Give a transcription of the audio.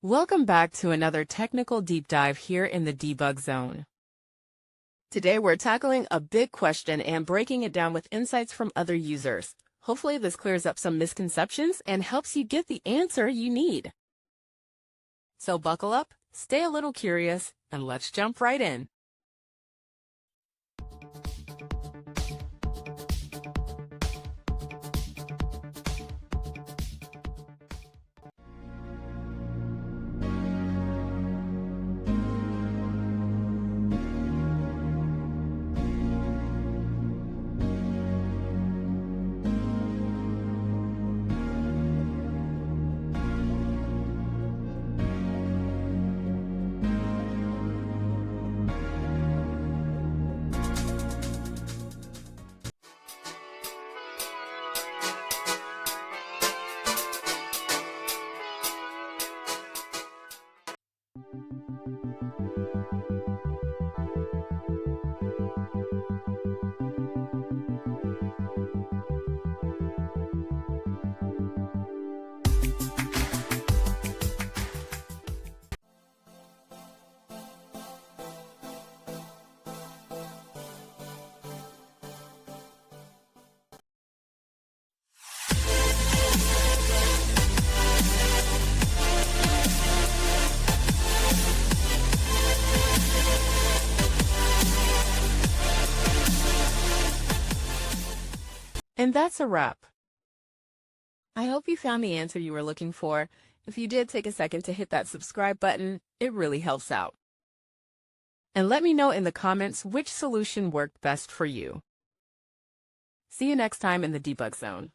Welcome back to another technical deep dive here in the debug zone. Today we're tackling a big question and breaking it down with insights from other users. Hopefully this clears up some misconceptions and helps you get the answer you need. So buckle up, stay a little curious, and let's jump right in. And that's a wrap. I hope you found the answer you were looking for. If you did, take a second to hit that subscribe button. It really helps out. And let me know in the comments which solution worked best for you. See you next time in the debug zone.